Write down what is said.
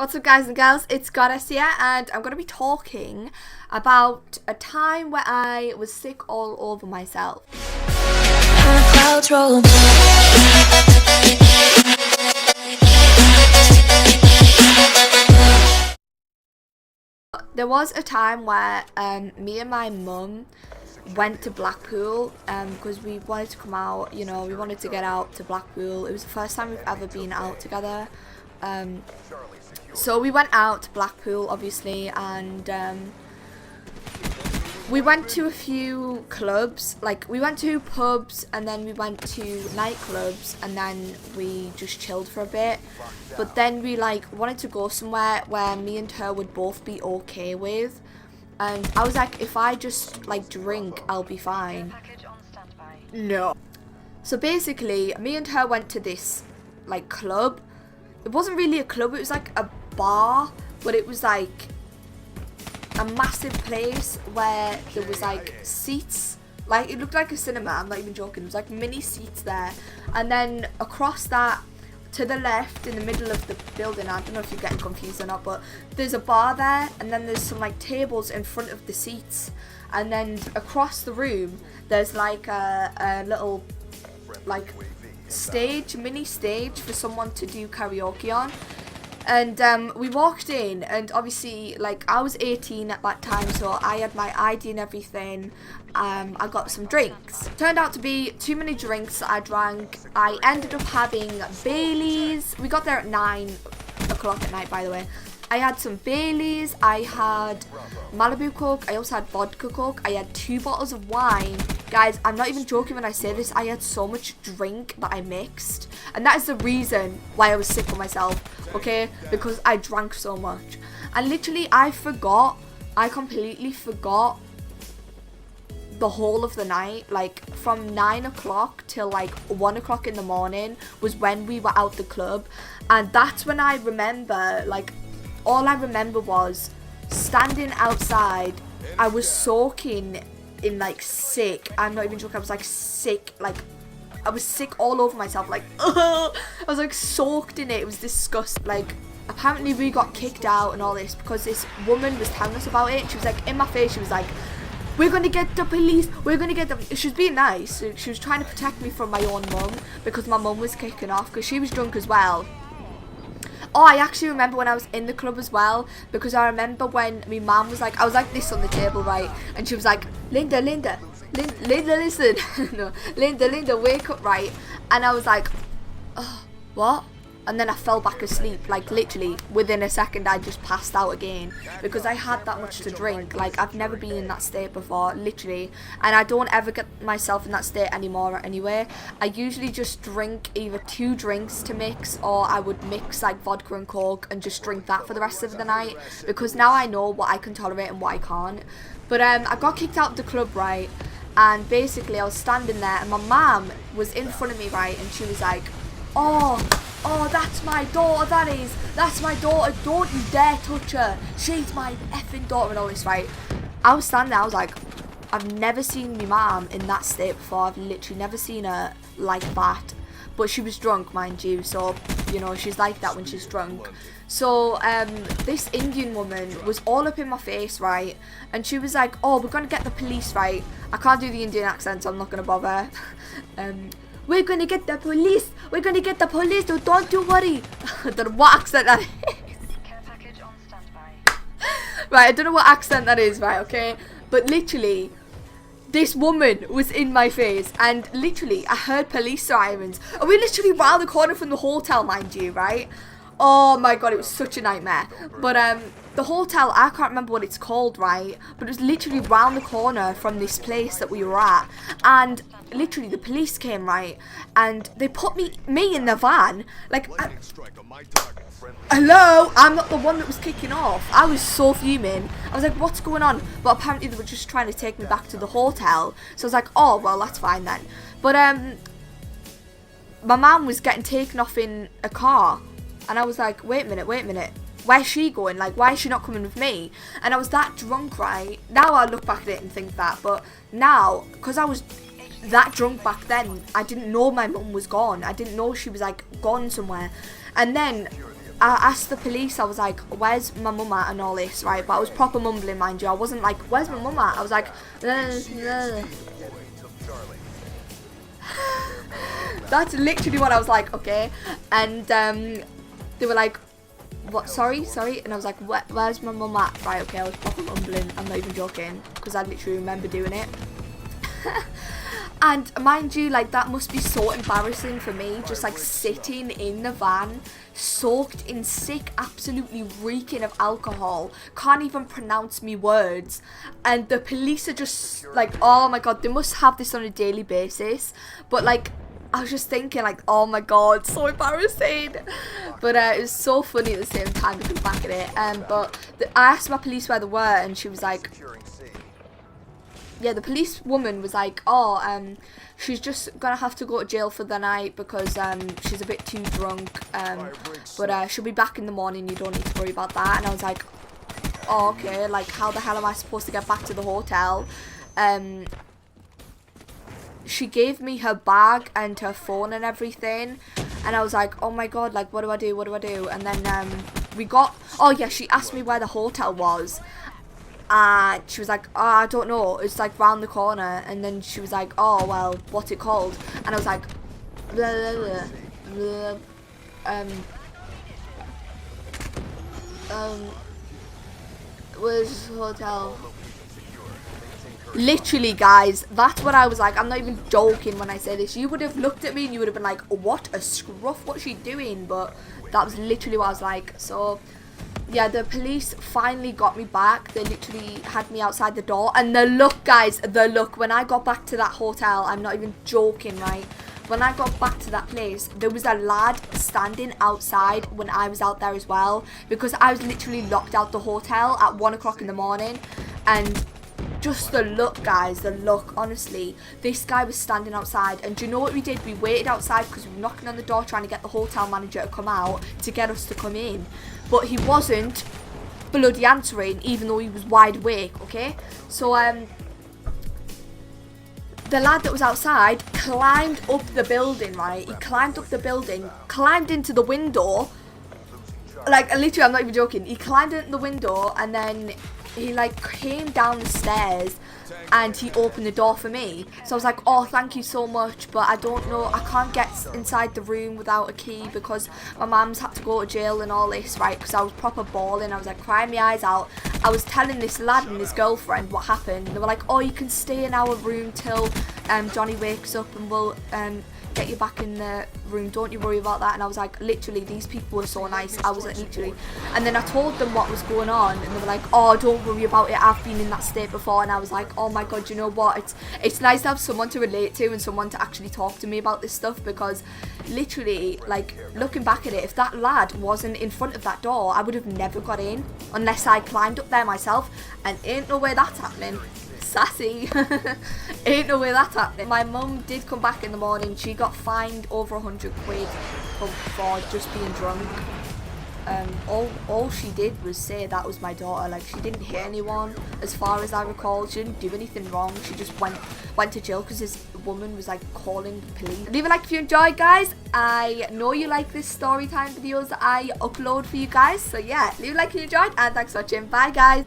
What's up, guys and girls? It's Goddess here, and I'm going to be talking about a time where I was sick all over myself. There was a time where me and my mum went to Blackpool because we wanted to come out, we wanted to get out to Blackpool. It was the first time we've ever been out together. So we went out to Blackpool, obviously, and we went to a few clubs. Like, we went to pubs, and then we went to nightclubs, and then we just chilled for a bit. But then we, wanted to go somewhere where me and her would both be okay with. And I was like, if I just, drink, I'll be fine. No. So basically, me and her went to this, club. It wasn't really a club, it was like a bar, but it was like a massive place where there was seats. It looked like a cinema, I'm not even joking. There was mini seats there, and then across that to the left in the middle of the building, I don't know if you're getting confused or not, but there's a bar there, and then there's some tables in front of the seats, and then across the room there's a little mini stage for someone to do karaoke on. And we walked in, and obviously I was 18 at that time, so I had my ID and everything. I got some drinks. Turned out to be too many drinks that I drank. I ended up having Baileys. We got there at 9 o'clock at night, by the way. I had some Baileys, I had Malibu Coke, I also had vodka Coke, I had 2 bottles of wine. Guys, I'm not even joking when I say this, I had so much drink that I mixed. And that is the reason why I was sick of myself, okay? Because I drank so much. And literally, I completely forgot the whole of the night. From 9 o'clock till 1 o'clock in the morning was when we were out the club. And that's when I remember, all I remember was standing outside. I was soaking in sick. I'm not even joking. I was sick. I was sick all over myself. I was soaked in it. It was disgusting. Apparently we got kicked out and all this because this woman was telling us about it. She was in my face. She was like, "We're gonna get the police. We're gonna get them." She was being nice. She was trying to protect me from my own mum because my mum was kicking off because she was drunk as well. Oh, I actually remember when I was in the club as well, because I remember when my mum was I was this on the table, right, and she was like, Linda, listen, no, Linda, wake up, right, and I was like, oh, what? And then I fell back asleep, literally, within a second I just passed out again, because I had that much to drink. I've never been in that state before, literally, and I don't ever get myself in that state anymore anyway. I usually just drink either 2 drinks to mix, or I would mix vodka and Coke and just drink that for the rest of the night, because now I know what I can tolerate and what I can't. But I got kicked out of the club, right, and basically I was standing there, and my mum was in front of me, right, and she was like, Oh, that's my daughter, that's my daughter, don't you dare touch her, she's my effing daughter and all this, right? I was standing there, I was like, I've never seen my mum in that state before, I've literally never seen her like that. But she was drunk, mind you, so, she's like that when she's drunk. So, this Indian woman was all up in my face, right? And she was like, oh, we're gonna get the police, right? I can't do the Indian accent, so I'm not gonna bother. We're gonna get the police. We're gonna get the police. So don't you worry. I don't know what accent that is. Care package on standby. Right, I don't know what accent that is, right, okay? But literally, this woman was in my face, and literally, I heard police sirens. And we literally round the corner from the hotel, mind you, right? Oh my god, it was such a nightmare. But the hotel, I can't remember what it's called, right? But it was literally round the corner from this place that we were at. And literally the police came, right? And they put me in the van. Hello? I'm not the one that was kicking off. I was so fuming. I was like, what's going on? But apparently they were just trying to take me back to the hotel. So I was like, oh, well, that's fine then. But my mum was getting taken off in a car. And I was like, wait a minute. Where's she going? Why is she not coming with me? And I was that drunk, right? Now I look back at it and think that. But now, because I was that drunk back then, I didn't know my mum was gone. I didn't know she was gone somewhere. And then I asked the police, I was like, where's my mum at and all this, right? But I was proper mumbling, mind you. I wasn't like, where's my mum at? I was like, that's literally what I was like, okay. And they were like, what, sorry? And I was like, where's my mum at? Right, okay, I was proper mumbling, I'm not even joking, because I literally remember doing it. And mind you, like, that must be so embarrassing for me, just like sitting in the van, soaked in sick, absolutely reeking of alcohol, can't even pronounce me words, and the police are just like, oh my god, they must have this on a daily basis. But like, I was just thinking like, oh my god, so embarrassing. But it was so funny at the same time, looking back at it. But I asked my police where they were, and she was like, yeah, the police woman was like, oh, she's just gonna have to go to jail for the night because she's a bit too drunk, but she'll be back in the morning, you don't need to worry about that. And I was like, oh, okay, like, how the hell am I supposed to get back to the hotel? She gave me her bag and her phone and everything, and I was like, oh my god, like, what do I do? And then we got, oh yeah, she asked me where the hotel was. And she was like, oh, I don't know, it's like round the corner. And then she was like, oh, well, what's it called? And I was like, blah, blah, blah, where's the hotel? Literally, guys, that's what I was like. I'm not even joking when I say this. You would have looked at me and you would have been like, what a scruff, what's she doing? But that was literally what I was like. So yeah, the police finally got me back. They literally had me outside the door. And the look, guys, the look. When I got back to that hotel, I'm not even joking, right? When I got back to that place, there was a lad standing outside when I was out there as well. Because I was literally locked out the hotel at 1 o'clock in the morning. And just the look, guys, the look, honestly. This guy was standing outside. And do you know what we did? We waited outside because we were knocking on the door trying to get the hotel manager to come out to get us to come in. But he wasn't bloody answering, even though he was wide awake, okay? So, the lad that was outside climbed up the building, right? He climbed up the building, climbed into the window. Like, literally, I'm not even joking. He climbed into the window, and then he, like, came down the stairs, and he opened the door for me. So I was like, oh, thank you so much, but I don't know, I can't get inside the room without a key because my mum's had to go to jail and all this, right? Because I was proper bawling, I was like crying my eyes out. I was telling this lad and his girlfriend what happened. They were like, oh, you can stay in our room till Johnny wakes up and we'll get you back in the room, don't you worry about that. And I was like, literally, these people were so nice. I was like, literally, and then I told them what was going on, and they were like, oh, don't worry about it, I've been in that state before. And I was like, oh my god, you know what, it's nice to have someone to relate to and someone to actually talk to me about this stuff, because literally, like, looking back at it, if that lad wasn't in front of that door, I would have never got in unless I climbed up there myself, and ain't no way that's happening. Sassy. Ain't no way that's happening. My mum did come back in the morning. She got fined over 100 quid for just being drunk. All she did was say that was my daughter. Like, she didn't hit anyone, as far as I recall. She didn't do anything wrong. She just went to jail because this woman was like calling the police. Leave a like if you enjoyed, guys. I know you like this story time videos that I upload for you guys. So yeah, leave a like if you enjoyed, and thanks for watching. Bye, guys.